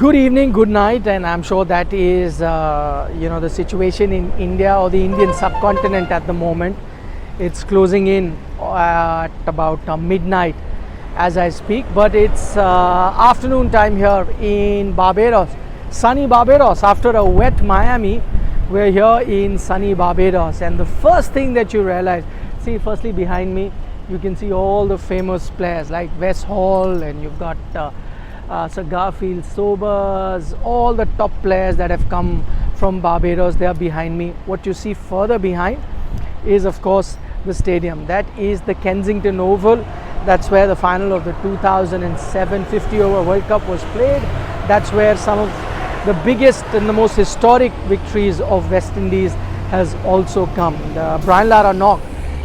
Good evening, good night, and I'm sure that is the situation in India or the Indian subcontinent at the moment. It's closing in at about midnight as I speak, but it's afternoon time here in Barbados, sunny Barbados. After a wet Miami, we're here in sunny Barbados, and the first thing that you realize, see, firstly behind me, you can see all the famous players like Wes Hall, and you've got Sir Garfield Sobers, all the top players that have come from Barbados. They are behind me. What you see further behind is, of course, the stadium. That is the Kensington Oval. That's where the final of the 2007 50-over World Cup was played. That's where some of the biggest and the most historic victories of West Indies has also come. The Brian Lara knock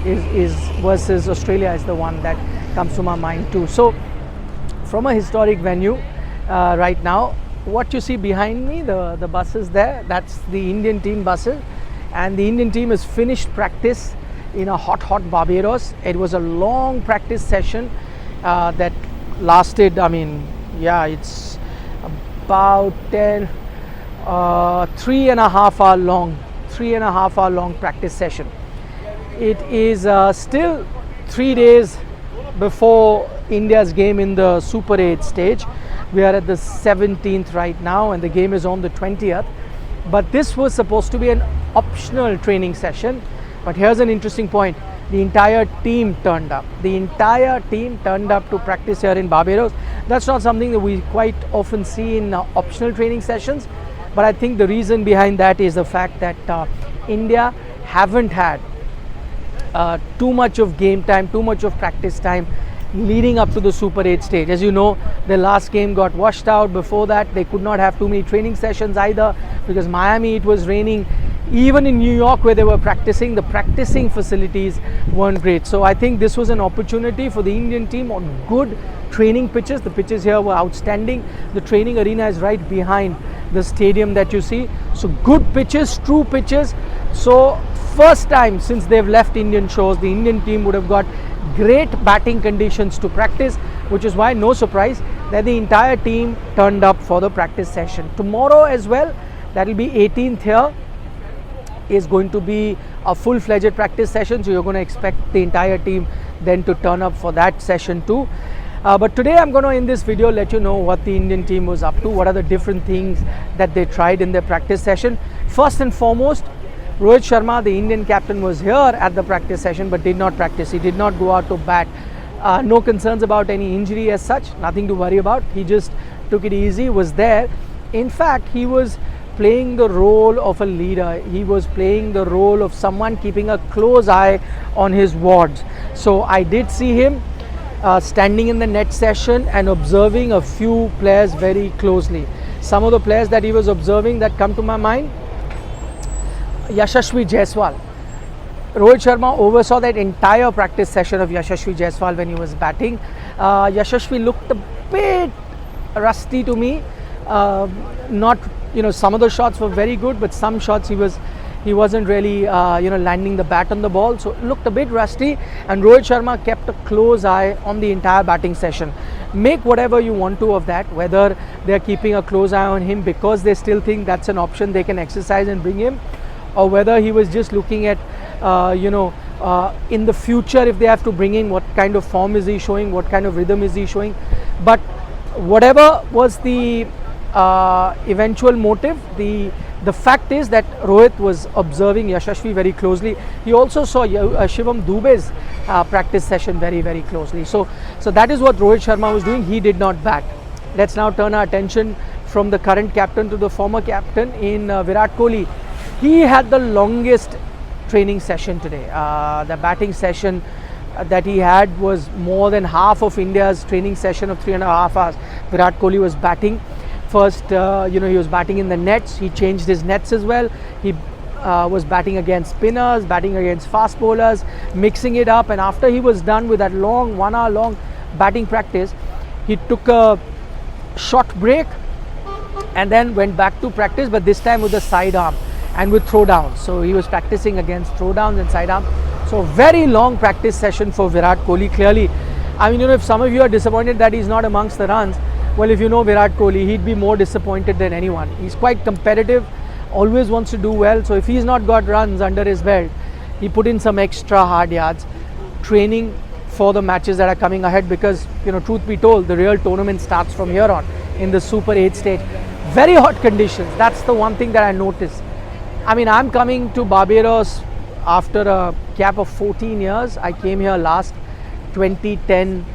is versus Australia is the one that comes to my mind too. So from a historic venue right now, what you see behind me, the buses there, that's the Indian team buses, and the Indian team has finished practice in a hot Barbados. It was a long practice session that lasted, it's about 3.5 hour long practice session. It is still 3 days before India's game in the Super 8 stage. We are at the 17th right now, and the game is on the 20th. But this was supposed to be an optional training session. But here's an interesting point. The entire team turned up. The entire team turned up to practice here in Barbados. That's not something that we quite often see in optional training sessions. But I think the reason behind that is the fact that India haven't had too much of game time, too much of practice time leading up to the Super 8 stage. As you know, the last game got washed out. Before that, they could not have too many training sessions either, because Miami, it was raining. Even in New York, where they were practicing, the practicing facilities weren't great. So I think this was an opportunity for the Indian team on good training pitches. The pitches here were outstanding. The training arena is right behind the stadium that you see. So good pitches, true pitches. So first time since they've left Indian shores, the Indian team would have got great batting conditions to practice, which is why no surprise that the entire team turned up for the practice session. Tomorrow as well, that will be 18th here, is going to be a full-fledged practice session, so you're going to expect the entire team then to turn up for that session too. But today I'm going to, in this video, let you know what the Indian team was up to, what are the different things that they tried in their practice session. First and foremost, Rohit Sharma, the Indian captain, was here at the practice session but did not practice. He did not go out to bat. No concerns about any injury as such, nothing to worry about. He just took it easy, was there. In fact, he was playing the role of a leader. He was playing the role of someone keeping a close eye on his wards. So I did see him standing in the net session and observing a few players very closely. Some of the players that he was observing that come to my mind: Yashasvi Jaiswal. Rohit Sharma oversaw that entire practice session of Yashasvi Jaiswal when he was batting. Yashasvi looked a bit rusty to me. Some of the shots were very good, but some shots he wasn't really landing the bat on the ball, so it looked a bit rusty. And Rohit Sharma kept a close eye on the entire batting session. Make whatever you want to of that, whether they're keeping a close eye on him because they still think that's an option they can exercise and bring him, or whether he was just looking at in the future, if they have to bring in, what kind of form is he showing, what kind of rhythm is he showing. But whatever was the eventual motive, the fact is that Rohit was observing Yashasvi very closely. He also saw Shivam Dube's practice session very, very closely. So that is what Rohit Sharma was doing. He did not bat. Let's now turn our attention from the current captain to the former captain in Virat Kohli. He had the longest training session today. The batting session that he had was more than half of India's training session of 3.5 hours. Virat Kohli was batting. First, he was batting in the nets. He changed his nets as well. He was batting against spinners, batting against fast bowlers, mixing it up. And after he was done with that long 1 hour long batting practice, he took a short break and then went back to practice, but this time with the sidearm and with throwdowns. So he was practicing against throwdowns and sidearm. So very long practice session for Virat Kohli. Clearly, if some of you are disappointed that he's not amongst the runs, Well, if you know Virat Kohli, he'd be more disappointed than anyone. He's quite competitive, always wants to do well. So if he's not got runs under his belt, he put in some extra hard yards, training for the matches that are coming ahead, because, you know, truth be told, the real tournament starts from here on in the Super 8 stage. Very hot conditions. That's the one thing that I noticed. I mean, I'm coming to Barbados after a gap of 14 years. I came here last 2010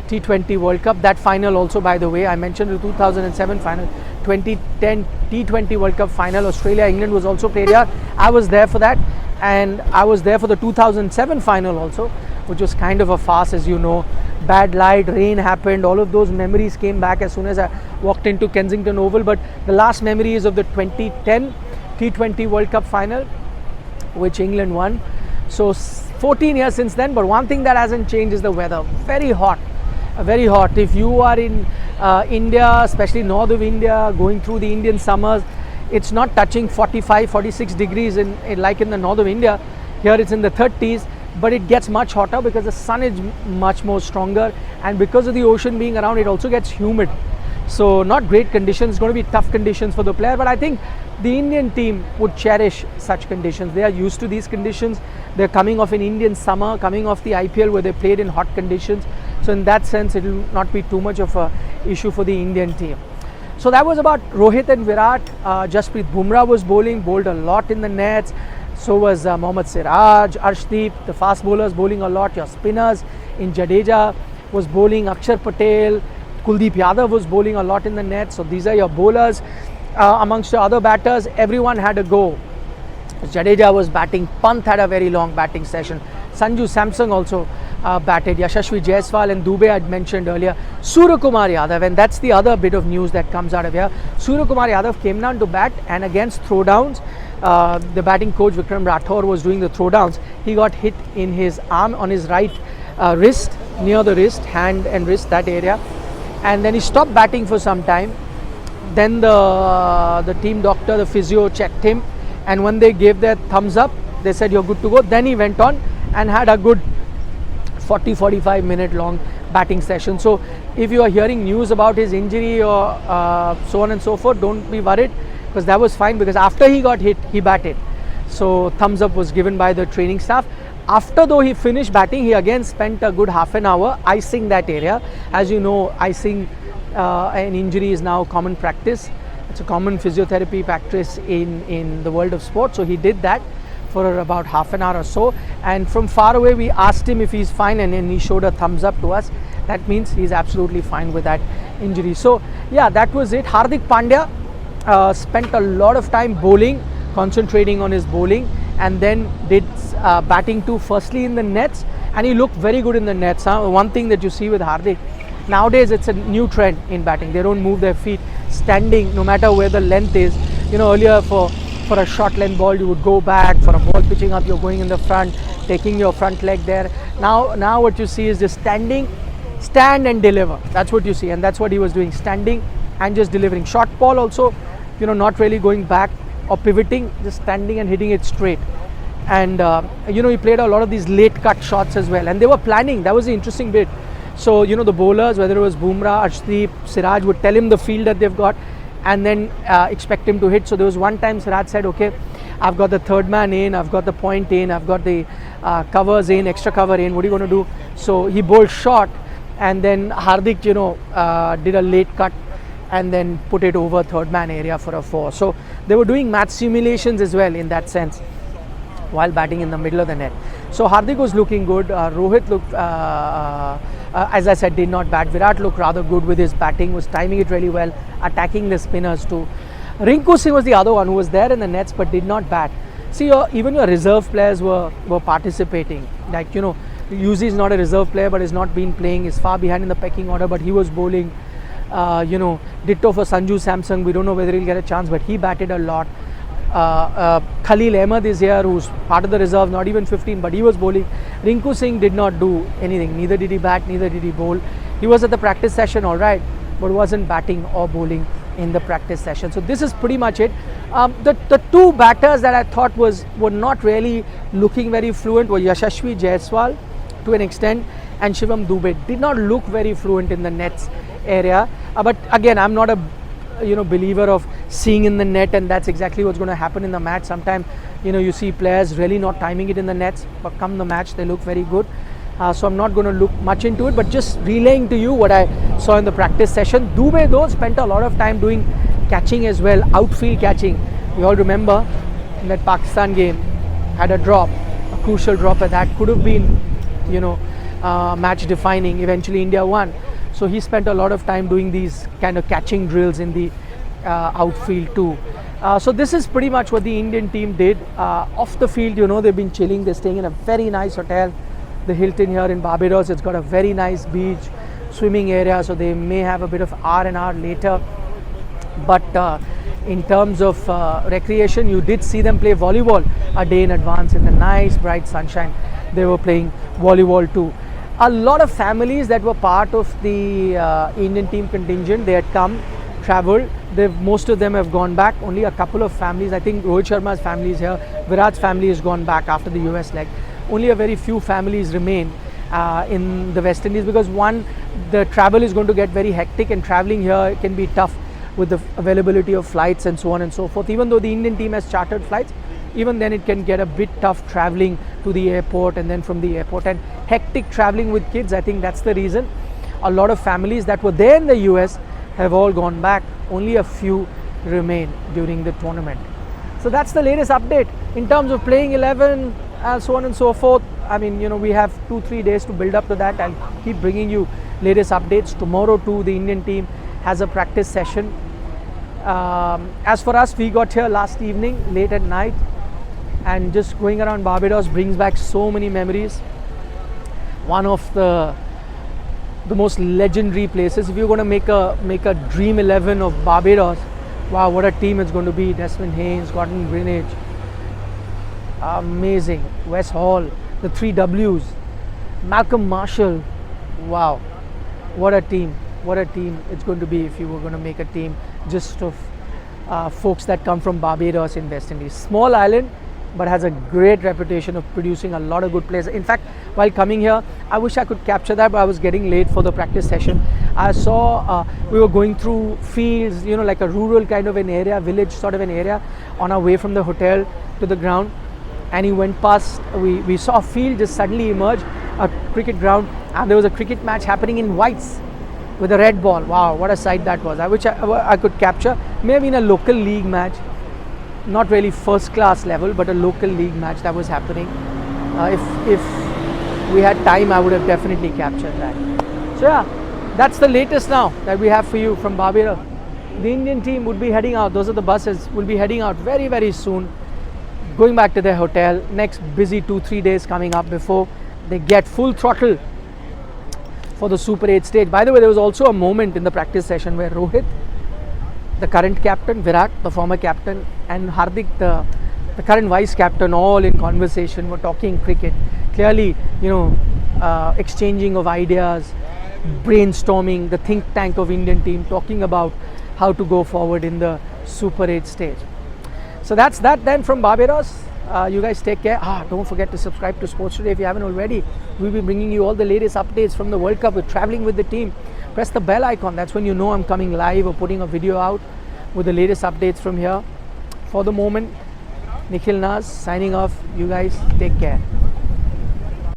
T20 World Cup. That final also, by the way, I mentioned the 2007 final, 2010 T20 World Cup final, Australia, England was also played here. I was there for that, and I was there for the 2007 final also, which was kind of a farce, as you know. Bad light, rain happened, all of those memories came back as soon as I walked into Kensington Oval. But the last memory is of the 2010 T20 World Cup final, which England won. So 14 years since then, but one thing that hasn't changed is the weather. Very hot, very hot. If you are in India, especially north of India, going through the Indian summers, it's not touching 45, 46 degrees like in the north of India. Here it's in the 30s. But it gets much hotter because the sun is much more stronger, and because of the ocean being around, it also gets humid. So not great conditions. It's going to be tough conditions for the player, but I think the Indian team would cherish such conditions. They are used to these conditions. They're coming off an Indian summer, coming off the IPL where they played in hot conditions. So in that sense, it will not be too much of an issue for the Indian team. So that was about Rohit and Virat. Jasprit Bumrah was bowled a lot in the nets. So was Mohammad Siraj, Arshdeep, the fast bowlers bowling a lot. Your spinners in Jadeja was bowling, Akshar Patel, Kuldeep Yadav was bowling a lot in the net. So these are your bowlers. Amongst the other batters, everyone had a go. Jadeja was batting, Pant had a very long batting session. Sanju Samson also batted, Yashasvi Jaiswal and Dubey I'd mentioned earlier. Suryakumar Yadav, and that's the other bit of news that comes out of here. Suryakumar Yadav came down to bat, and against throwdowns, the batting coach Vikram Rathore was doing the throwdowns. He got hit in his arm on his right wrist, near the wrist, hand and wrist, that area. And then he stopped batting for some time. Then the team doctor, the physio, checked him, and when they gave their thumbs up, they said you're good to go. Then he went on and had a good 40-45 minute long batting session. So if you are hearing news about his injury or so on and so forth, don't be worried, because that was fine, because after he got hit, he batted. So thumbs up was given by the training staff. After though he finished batting, he again spent a good half an hour icing that area. As you know, icing an injury is now common practice. It's a common physiotherapy practice in the world of sport. So he did that for about half an hour or so, and from far away we asked him if he's fine, and then he showed a thumbs up to us. That means he's absolutely fine with that injury. So yeah, that was it. Hardik Pandya spent a lot of time bowling, concentrating on his bowling, and then did batting too, firstly in the nets, and he looked very good in the nets. One thing that you see with Hardik nowadays, it's a new trend in batting. They don't move their feet standing, no matter where the length is. You know, earlier for a short length ball you would go back, for a ball pitching up you're going in the front, taking your front leg there. Now what you see is just standing, stand and deliver. That's what you see, and that's what he was doing, standing and just delivering. Short ball also, you know, not really going back or pivoting, just standing and hitting it straight. And you know, he played a lot of these late cut shots as well, and they were planning. That was the interesting bit. So you know, the bowlers, whether it was Bumrah, Arshdeep, Siraj, would tell him the field that they've got, and then expect him to hit. So there was one time Siraj said, okay, I've got the third man in, I've got the point in, I've got the covers in, extra cover in, what are you going to do? So he bowled short, and then Hardik, you know, did a late cut and then put it over third man area for a 4. So they were doing match simulations as well in that sense while batting in the middle of the net. So Hardik was looking good. Rohit looked, as I said, did not bat. Virat looked rather good with his batting, was timing it really well, attacking the spinners too. Rinku Singh was the other one who was there in the nets but did not bat. See, even your reserve players were participating. Like, you know, Yuzi is not a reserve player but has not been playing, is far behind in the pecking order, but he was bowling. You know, ditto for Sanju Samson. We don't know whether he'll get a chance, but he batted a lot. Khalil Ahmed is here, who's part of the reserve, not even 15, but he was bowling. Rinku Singh did not do anything. Neither did he bat, neither did he bowl. He was at the practice session, all right, but wasn't batting or bowling in the practice session. So this is pretty much it. The two batters that I thought were not really looking very fluent were Yashasvi Jaiswal to an extent, and Shivam Dubey. Did not look very fluent in the nets area. But again, I'm not a believer of seeing in the net, and that's exactly what's going to happen in the match. Sometimes you see players really not timing it in the nets, but come the match they look very good. So I'm not going to look much into it, but just relaying to you what I saw in the practice session. Dubey though spent a lot of time doing catching as well, outfield catching. You all remember in that Pakistan game, had a drop, a crucial drop, and that could have been match defining. Eventually India won. So he spent a lot of time doing these kind of catching drills in the outfield too. So this is pretty much what the Indian team did. Off the field, they've been chilling. They're staying in a very nice hotel, the Hilton here in Barbados. It's got a very nice beach, swimming area, so they may have a bit of R&R later. But in terms of recreation, you did see them play volleyball a day in advance in the nice bright sunshine. They were playing volleyball too. A lot of families that were part of the Indian team contingent, they had come, travelled. Most of them have gone back. Only a couple of families, I think Rohit Sharma's family is here, Virat's family has gone back after the US leg. Only a very few families remain in the West Indies, because one, the travel is going to get very hectic, and travelling here can be tough with the availability of flights and so on and so forth. Even though the Indian team has chartered flights, even then it can get a bit tough travelling to the airport and then from the airport, and hectic travelling with kids. I think that's the reason a lot of families that were there in the US have all gone back. Only a few remain during the tournament. So that's the latest update in terms of playing 11 and so on and so forth. I mean, we have 2-3 days to build up to that. I'll keep bringing you latest updates. Tomorrow too, the Indian team has a practice session. As for us, we got here last evening late at night, and just going around Barbados brings back so many memories. One of the most legendary places. If you're going to make a dream 11 of Barbados, wow, what a team it's going to be. Desmond Haynes, Gordon Greenidge, amazing. Wes Hall, the 3 Ws, Malcolm Marshall, wow, what a team. What a team it's going to be if you were going to make a team just of folks that come from Barbados in West Indies. Small island, but has a great reputation of producing a lot of good players. In fact, while coming here, I wish I could capture that, but I was getting late for the practice session. I saw we were going through fields, like a rural kind of an area, village sort of an area, on our way from the hotel to the ground. And he went past, we saw a field just suddenly emerge, a cricket ground, and there was a cricket match happening in whites with a red ball. Wow, what a sight that was. I wish I could capture. May have been a local league match, not really first class level, but a local league match that was happening. If we had time, I would have definitely captured that. So yeah, that's the latest now that we have for you from Barbados. The Indian team would be heading out, those are the buses, will be heading out very, very soon, going back to their hotel. Next busy 2-3 days coming up before they get full throttle for the Super 8 stage. By the way, there was also a moment in the practice session where Rohit, the current captain, Virat, the former captain, and Hardik, the current vice captain, all in conversation, were talking cricket. Clearly, exchanging of ideas, brainstorming, the think tank of Indian team, talking about how to go forward in the Super 8 stage. So that's that then from Barbados. You guys take care. Don't forget to subscribe to Sports Today if you haven't already. We'll be bringing you all the latest updates from the World Cup. We're traveling with the team. Press the bell icon. That's when you know I'm coming live or putting a video out with the latest updates from here. For the moment, Nikhil Naz signing off. You guys take care.